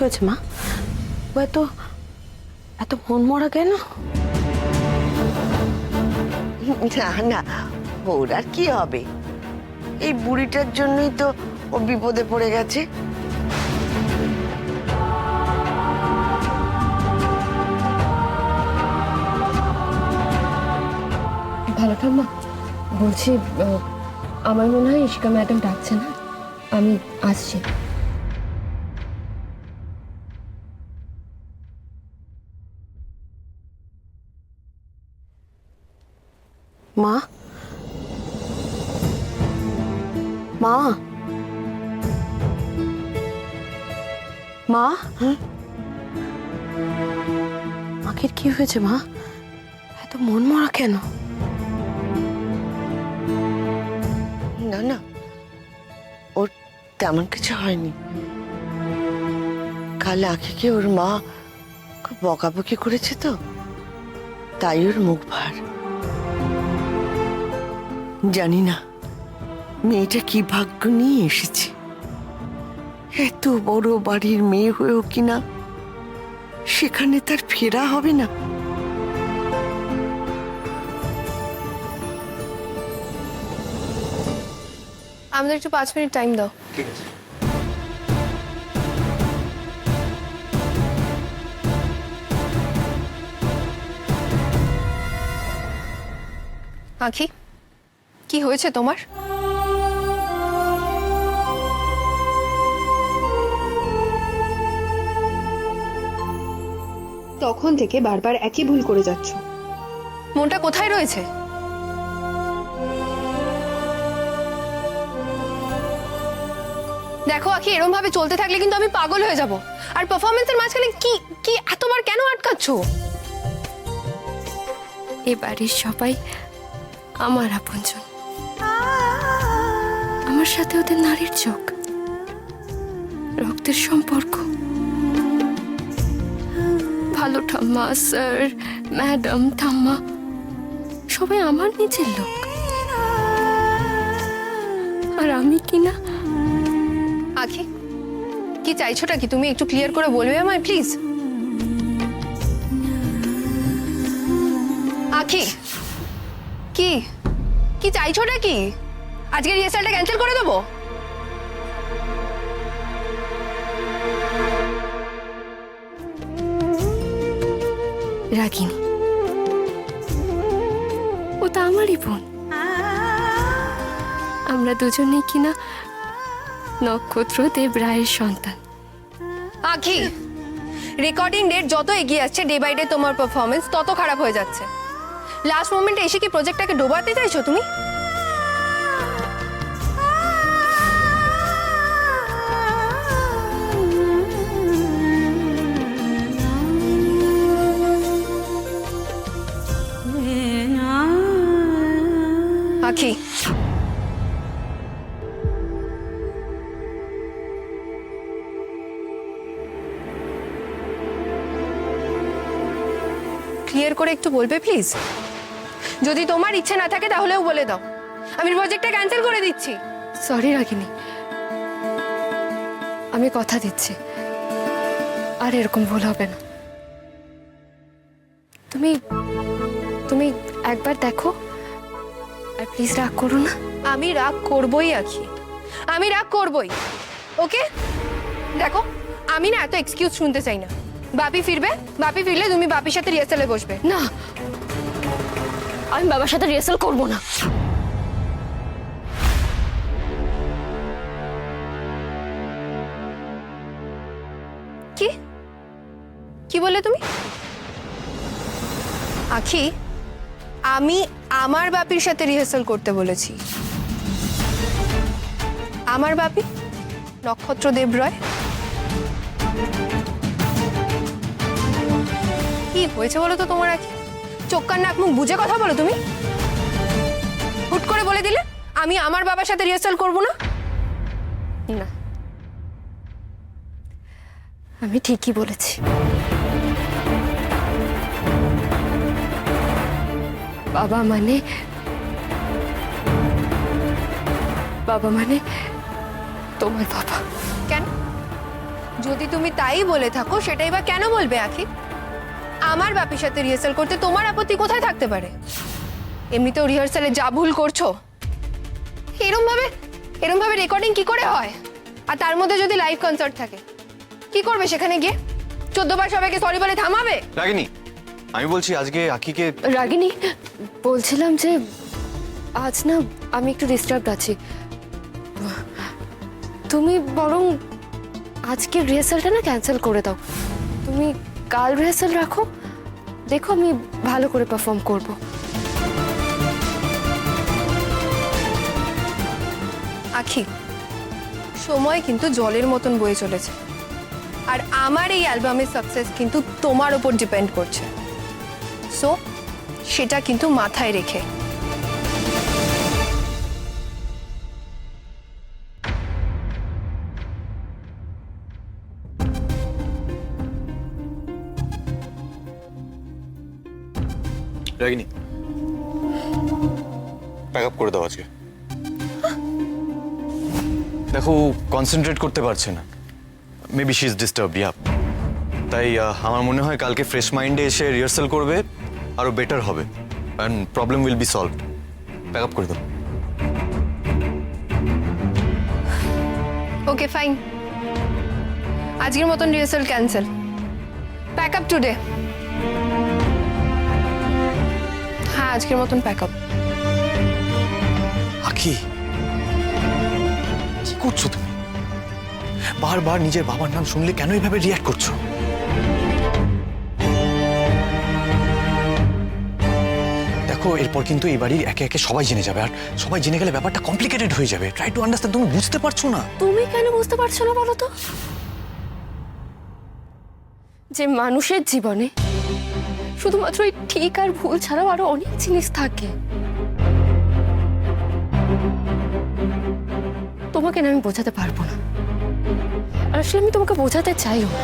হয়েছে মা? ও এত এত মন মরা কেন? না না, ওর আর কি হবে, এই বুড়িটার জন্যই তো ও বিপদে পড়ে গেছে। ভালো ঠাম্মা, বলছি আমার মনে হয় ইশিকা ম্যাডাম ডাকছে না, আমি আসছি। মা, মা, মা, মাকে কি হয়েছে মা? এত মন মরা কেন? না না, ওর তেমন কিছু হয়নি। কাল আখিকে ওর মা খুব বকাবকি করেছে তো, তাই ওর মুখ ভার। জানি না মেয়েটা কি ভাগ্য নিয়ে এসেছে, এত বড় বাড়ির মেয়ে হয়েও কিনা সেখানে তার ফেরা হবে না। আমাদের একটু 5 মিনিট টাইম দাও। ঠিক আছে। আখি, কি হয়েছে তোমার? তখন থেকে বারবার একই ভুল করে যাচ্ছ। মনটা কোথায় রয়েছে? দেখো আখি, এরকম ভাবে চলতে থাকলে কিন্তু আমি পাগল হয়ে যাব। আর পারফরমেন্সের মাঝখানে কি কি এতবার কেন আটকাচ্ছো? এ বাড়ির সবাই আমার আপনজন, আমার সাথে ওদের নারীর চোখ, রক্তের সম্পর্ক। ভালো ঠাম্মা, স্যার, ম্যাডাম, ঠাম্মা সবাই আমার নিজের লোক, আর আমি কিনা। আখি, কি চাইছোটা কি? তুমি একটু ক্লিয়ার করে বলবে আমায় প্লিজ। আখি, কি কি চাইছোটা কি? আজকে রিহার্সালটা ক্যান্সেল করে দেবো? রাগিনী, ও তো আমারই বোন। আমরা দুজনেই কিনা নক্ষত্র দেব রায়ের সন্তান। আখি, রেকর্ডিং ডেট যত এগিয়ে আসছে, ডে বাই ডে তোমার পারফরমেন্স তত খারাপ হয়ে যাচ্ছে। লাস্ট মোমেন্টে এসে কি প্রজেক্টটাকে ডোবাতে চাইছো তুমি? আখি, ক্লিয়ার করে একটু বলবে প্লিজ? যদি তোমার ইচ্ছে না থাকে তাহলেও বলে দাও, আমি প্রজেক্টটা ক্যান্সেল করে দিচ্ছি। সরি রাগিনী, আমি কথা দিচ্ছি আর এরকম ভুল হবে না। তুমি তুমি একবার দেখো, আর প্লিজ রাগ করো না। আমি রাগ করবই আখি, আমি রাগ করবই। ওকে দেখো, আমি না এত এক্সকিউজ শুনতে চাই না। বাপি ফিরবে, বাপি ফিরলে তুমি বাপির সাথে রিহার্সালে বসবে। না, আমি বাবার সাথে রিহার্সাল করবো না। কি কি বললে তুমি? আখি, আমি আমার বাপির সাথে রিহার্সাল করতে বলেছি। আমার বাপি নক্ষত্র দেব রয়। কি হয়েছে বলো তো তোমার? আখি, চোখ কান নাক মুখ বুঝে কথা বলো তুমি। হুট করে বলে দিলে আমি আমার বাবার সাথে রিহার্সাল করব না। না, আমি ঠিকই বলেছি। বাবা মানে তোমার বাবা। কেন যদি তুমি তাই বলে থাকো সেটাই বা কেন বলবে আখি? আমার বাপির সাথে রিহার্সাল করতে তোমার আপত্তি কোথায় থাকতে পারে? এমনিতেও রিহার্সালে যা ভুল করছো, এরম ভাবে রেকর্ডিং কি করে হয়? আর তার মধ্যে যদি লাইভ কনসার্ট থাকে, কি করবে সেখানে গিয়ে? 14 বার সবাইকে সরি বলে থামাবে? রাগিনী, আমি বলছি আজকে আকিকে। রাগিনী, বলছিলাম যে আজ না আমি একটু ডিস্টার্বড আছি। তুমি বরং আজকের রিহার্সালটা না ক্যান্সেল করে দাও। তুমি কাল রিহার্সাল রাখো, দেখো আমি ভালো করে পারফর্ম করব। আখি, সময় কিন্তু জলের মতন বয়ে চলেছে, আর আমার এই অ্যালবামের সাকসেস কিন্তু তোমার উপর ডিপেন্ড করছে। সো সেটা কিন্তু মাথায় রেখে। রাগিনী, প্যাক আপ করে দাও আজকে। দেখো, কনসেন্ট্রেট করতে পারছে না, মেবি শি ইজ ডিস্টার্ব। তাই আমার মনে হয় কালকে ফ্রেশ মাইন্ডে এসে রিহার্সাল করবে, আরো বেটার হবে, and problem will be solved. Pack up করে দাও। ওকে ফাইন, আজকের মতন rehearsal cancel. Pack up today. হ্যাঁ, আজকের মতন প্যাক আপ। আখি, কি করছো তুমি? বারবার নিজের বাবার নাম শুনলে কেন এইভাবে রিয়াক্ট করছো? দেখো, এরপর কিন্তু এই বাড়ির একে একে সবাই জেনে যাবে, আর সবাই জেনে গেলে ব্যাপারটা কমপ্লিকেটেড হয়ে যাবে। Try to understand. তুমি বুঝতে পারছো না? তুমি কেন বুঝতে পারছো না বলো তো? যে মানুষের জীবনে শুধুমাত্র এই ঠিক আর ভুল ছাড়াও আরো অনেক জিনিস থাকে। তোমাকে না আমি বোঝাতে পারবো না, আর আসলে আমি তোমাকে বোঝাতে চাইও না।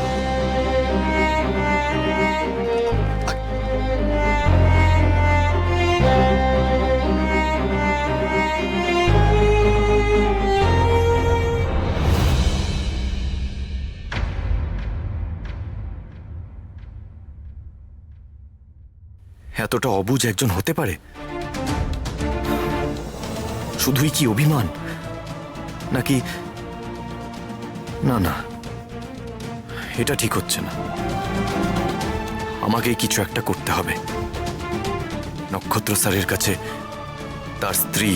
এতটা অবুঝ একজন হতে পারে? শুধুই কি অভিমান, নাকি? না না, এটা ঠিক হচ্ছে না। আমাকে কিছু একটা করতে হবে। নক্ষত্র স্যারের কাছে তার স্ত্রী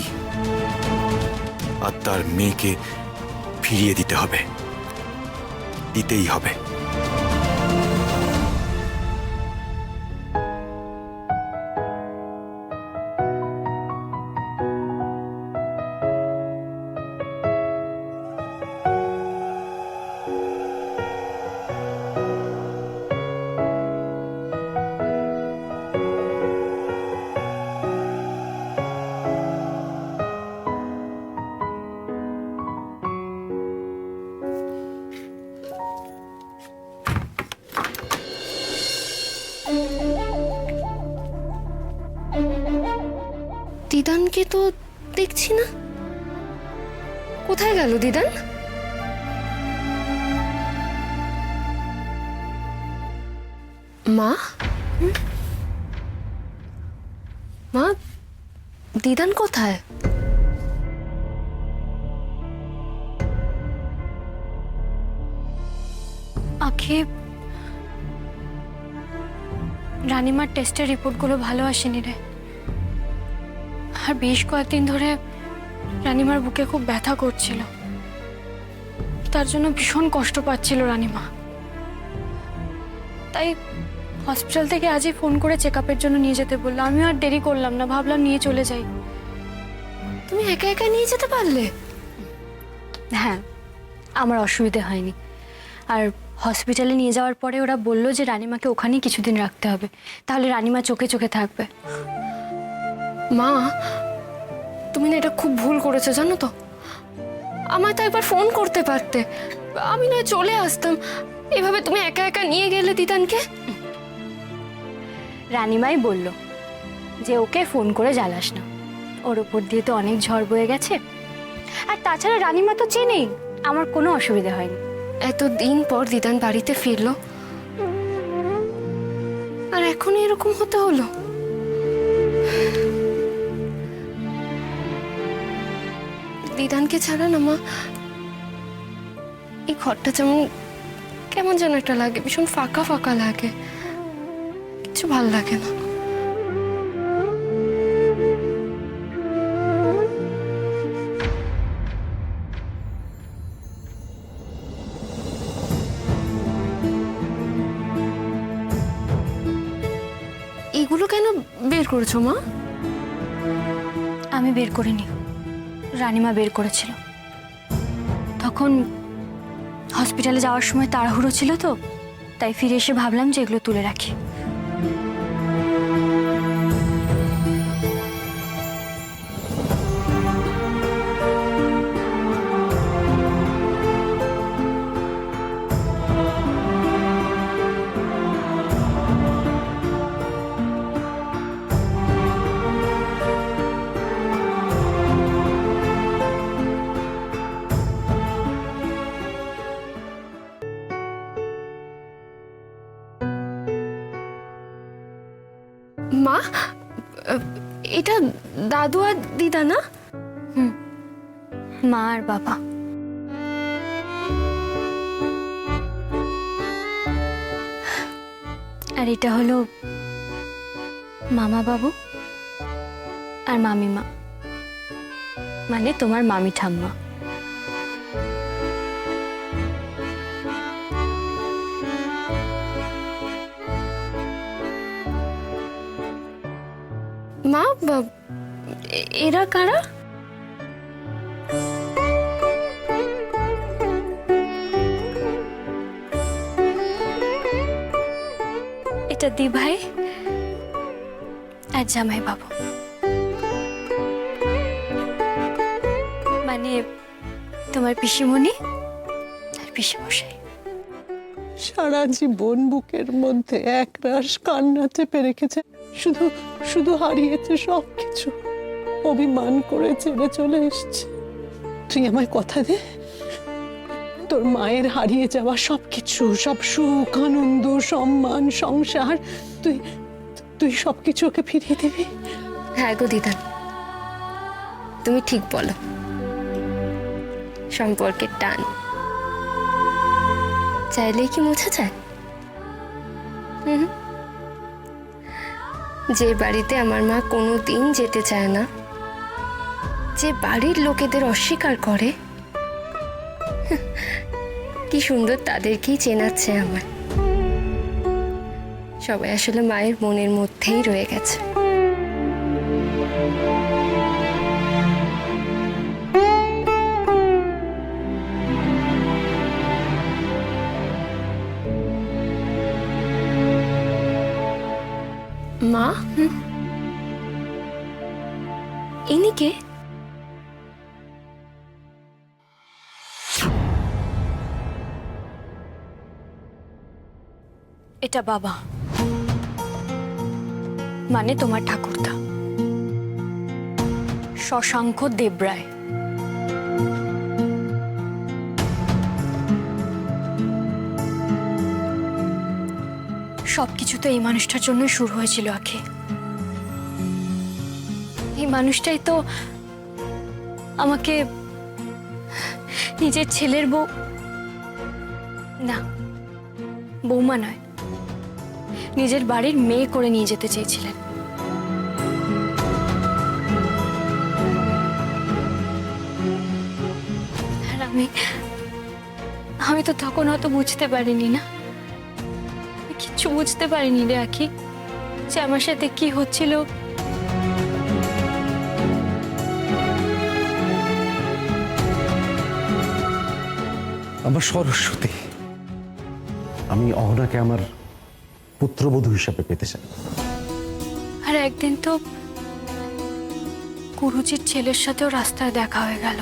আর তার মেয়েকে ফিরিয়ে দিতে হবে, দিতেই হবে। দিদানকে তো দেখছি না, কোথায় গেল দিদান? মা, মা, দিদান কোথায়? আখি, রানিমার টেস্টের রিপোর্টগুলো ভালো আসেনি রে। আর বেশ কয়েকদিন ধরে রানিমার বুকে খুব ব্যথা করছিল, তার জন্য ভীষণ কষ্ট পাচ্ছিল রানিমা। তাই হসপিটাল থেকে আজই ফোন করে চেক আপের জন্য নিয়ে যেতে বললো। আমিও আর দেরি করলাম না, ভাবলাম নিয়ে চলে যাই। তুমি একা একা নিয়ে যেতে পারলে? হ্যাঁ, আমার অসুবিধে হয়নি। আর হসপিটালে নিয়ে যাওয়ার পরে ওরা বলল যে রানিমাকে ওখানেই কিছুদিন রাখতে হবে, তাহলে রানিমা চোখে চোখে থাকবে। মা, তুমি না এটা খুব ভুল করেছো জানো তো। আমায় তো একবার ফোন করতে পারতে, আমি না চলে আসতাম। এভাবে তুমি একা একা নিয়ে গেলে দিদানকে। রানিমাই বলল যে ওকে ফোন করে জ্বালাস না, ওর উপর দিয়ে তো অনেক ঝড় বয়ে গেছে। আর তাছাড়া রানিমা তো চেনেই, আমার কোনো অসুবিধা হয়নি। এতদিন পর দিদান বাড়িতে ফিরলো, আর এখন এরকম হতে হলো। দিদানকে ছাড়া না মা, এই ঘরটা যেমন কেমন যেন একটা লাগে, ভীষণ ফাঁকা ফাঁকা লাগে, কিছু ভাল লাগে না। এগুলো কেন বের করেছো মা? আমি বের করিনি, রানীমা বের করেছিল। তখন হসপিটালে যাওয়ার সময় তাড়াহুড়ো ছিল তো, তাই ফিরে এসে ভাবলাম যে এগুলো তুলে রাখি। মা, এটা দাদু আর দিদা না? মা আর বাবা। আর এটা হলো মামা বাবু আর মামিমা, মানে তোমার মামি ঠাম্মা। মা, এরা কারা? এটা দিভাই আর জামাই বাবু, মানে তোমার পিসিমণি আর পিসিমশাই। সারা জীবন বুকের মধ্যে একরাশ কান্না চেপে রেখেছে, শুধু শুধু হারিয়েছে সবকিছু, অভিমান করে ছেড়ে চলে এসছে। তুই আমায় কথা দে, তোর মায়ের হারিয়ে যাওয়া সবকিছু, সব সুখ আনন্দ সম্মান সংসার, তুই তুই সবকিছু ওকে ফিরিয়ে দিবি। হ্যাঁ গো দিদান, তুমি ঠিক বলো। সম্পর্কের টান চাইলেই কি মুছে যায়? যে বাড়িতে আমার মা কোনোদিন যেতে চায় না, যে বাড়ির লোকেদের অস্বীকার করে, কি সুন্দর তাদেরকেই চেনাচ্ছে আমার। সবাই আসলে মায়ের মনের মধ্যেই রয়ে গেছে। মা, ইনি কে? এটা বাবা, মানে তোমার ঠাকুরদা শশাঙ্ক দেবরায়। সবকিছু তো এই মানুষটার জন্য শুরু হয়েছিল আখি। এই মানুষটাই তো আমাকে নিজের ছেলের বউ, না বৌমা নয়, নিজের বাড়ির মেয়ে করে নিয়ে যেতে চেয়েছিলেন। আর আমি তো তখন হয়তো বুঝতে পারিনি না, কিচ্ছু বুঝতে পারিনি রে আখি, যে আমার সাথে কি হচ্ছিল। আমার সরস্বতী, আমি অহনাকে আমার পুত্রবধূ হিসাবে পেতে চাই। আর একদিন তো গুরুজির ছেলের সাথেও রাস্তায় দেখা হয়ে গেল।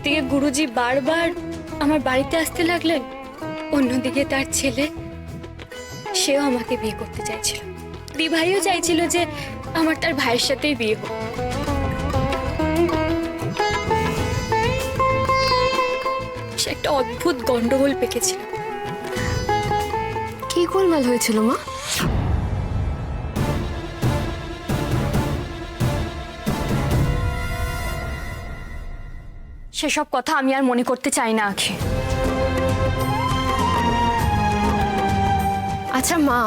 একদিকে গুরুজি বারবার আমার বাড়িতে আসতে লাগলেন, অন্যদিকে তার ছেলে সেও আমাকে বিয়ে করতে চাইছিল। দিভাইও চাইছিল যে আমার তার ভাইয়ের সাথেই বিয়ে হোক। সে একটা অদ্ভুত গন্ডগোল পেকেছিল। কি গোলমাল হয়েছিল মা? সেসব কথা আমি আর মনে করতে চাই না আখি। আচ্ছা মা,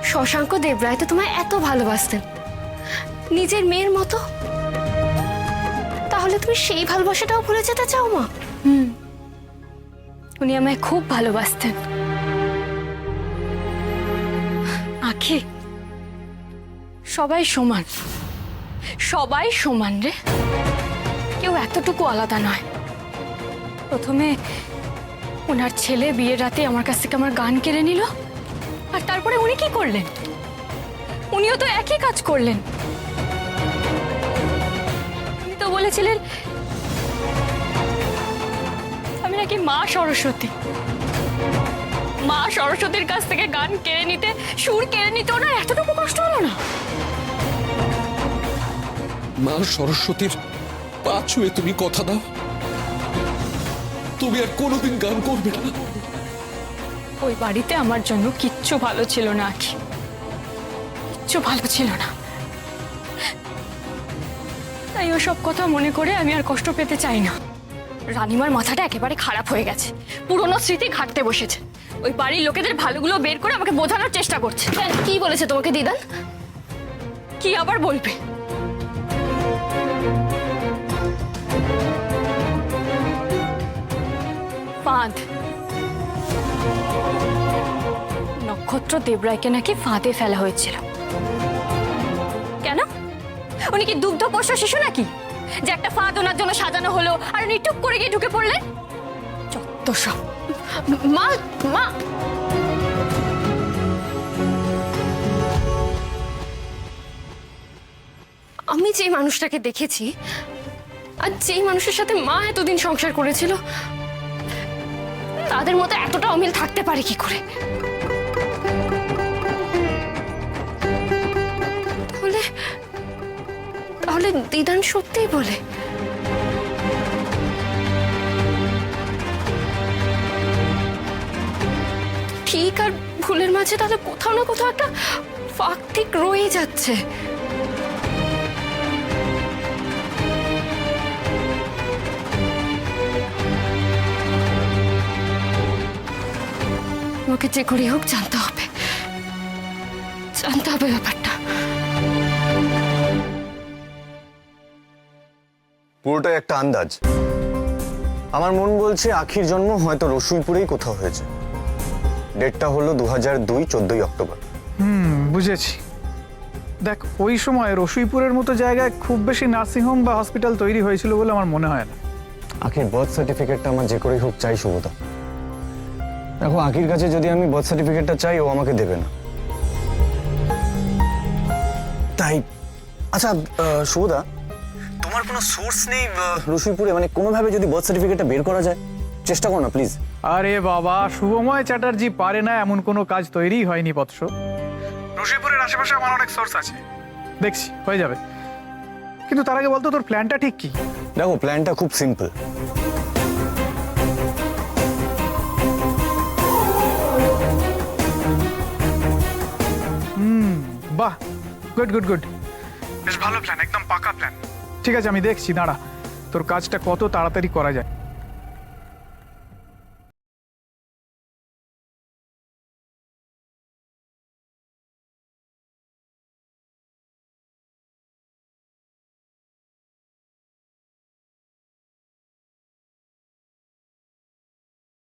শশাঙ্ক দেবরায় তো তোমায় এত ভালোবাসতেন, নিজের মেয়ের মতো, তাহলে তুমি সেই ভালোবাসাটাও ভুলে যেতে চাও মা? উনি আমায় খুব ভালোবাসতেন আখি। সবাই সমান, সবাই সমান রে, কেউ এতটুকু আলাদা নয়। প্রথমে ওনার ছেলে বিয়ের রাতে আমার কাছ থেকে আমার গান কেড়ে নিল, আর তারপরে উনি কি করলেন? উনিও তো একই কাজ করলেন। উনি তো বলেছিলেন আমি নাকি মা সরস্বতী। মা সরস্বতীর কাছ থেকে গান কেড়ে নিতে, সুর কেড়ে নিতে ওনার এতটুকু কষ্ট হলো না? মা সরস্বতীর পা ছুঁয়ে তুমি কথা দাও, তুমি আর কোনোদিন গান করবে না। ওই বাড়িতে আমার জন্য কিচ্ছু ভালো ছিল না আখি, কিচ্ছু ভালো ছিল না। তাই ওসব কথা মনে করে আমি আর কষ্ট পেতে চাই না। রানীমার মাথাটা একেবারে খারাপ হয়ে গেছে, পুরনো স্মৃতি ঘাটতে বসেছে। ওই বাড়ির লোকেদের ভালোগুলো বের করে আমাকে বোঝানোর চেষ্টা করছে। কি বলেছে তোমাকে দিদান? কি আবার বলবে? ফাঁদ, নক্ষত্র দেবরায়কে নাকি ফাঁদে ফেলা হয়েছিল। কেন? উনি কি দুগ্ধ পোষ্য শিশু নাকি যে একটা ফাঁদ ওনার জন্য সাজানো হলো আর উনি টুক করে গিয়ে ঢুকে পড়লেন? যত সব। মা মা আমি যে মানুষটাকে দেখেছি আর যেই মানুষের সাথে মা এতদিন সংসার করেছিল, তাদের মতো এতটা অমিল থাকতে পারে কি করে? তাহলে তাহলে দিদান সত্যিই বলে ঠিক আর ভুলের মাঝে তাহলে কোথাও না কোথাও একটা ফাঁক ঠিক রয়ে যাচ্ছে। আমাকে যে করে হোক জানতে হবে, জানতে হবে ব্যাপারটা। পুরোটাই একটা আন্দাজ। আমার মন বলছে আখির জন্ম হয়তো রসুইপুরেই কোথাও হয়েছে। ডেটটা হলো 2002 14 অক্টোবর। বুঝেছি। দেখ, ওই সময় রসুইপুরের মতো জায়গায় খুব বেশি নার্সিংহোম বা হসপিটাল তৈরি হয়েছিল বলে আমার মনে হয় না। আখির বার্থ সার্টিফিকেটটা আমার যে করেই হোক চাই শুভদা। দেখো, আখির কাছে যদি আমি বার্থ সার্টিফিকেটটা চাই, ও আমাকে দেবে না। তাই আচ্ছা শুভদা, তোমার কোনো সোর্স নেই রসুইপুরে? মানে কোনোভাবে যদি বার্থ সার্টিফিকেটটা বের করা যায়, চেষ্টা করো না প্লিজ। আরে বাবা, শুভময় চ্যাটার্জি পারে না এমন কোনো কাজ তৈরিই হয়নি বৎস। রসুইপুরের আশেপাশে আমার অনেক সোর্স আছে, দেখছি হয়ে যাবে। কিন্তু তার আগে বলতো তোর প্ল্যানটা ঠিক কি? দেখো, প্ল্যানটা খুব সিম্পল। বাহ, গুড গুড গুড, বেশ ভালো প্ল্যান, একদম পাকা প্ল্যান। ঠিক আছে, আমি দেখছি, দাঁড়া তোর কাজটা কত তাড়াতাড়ি করা যায়।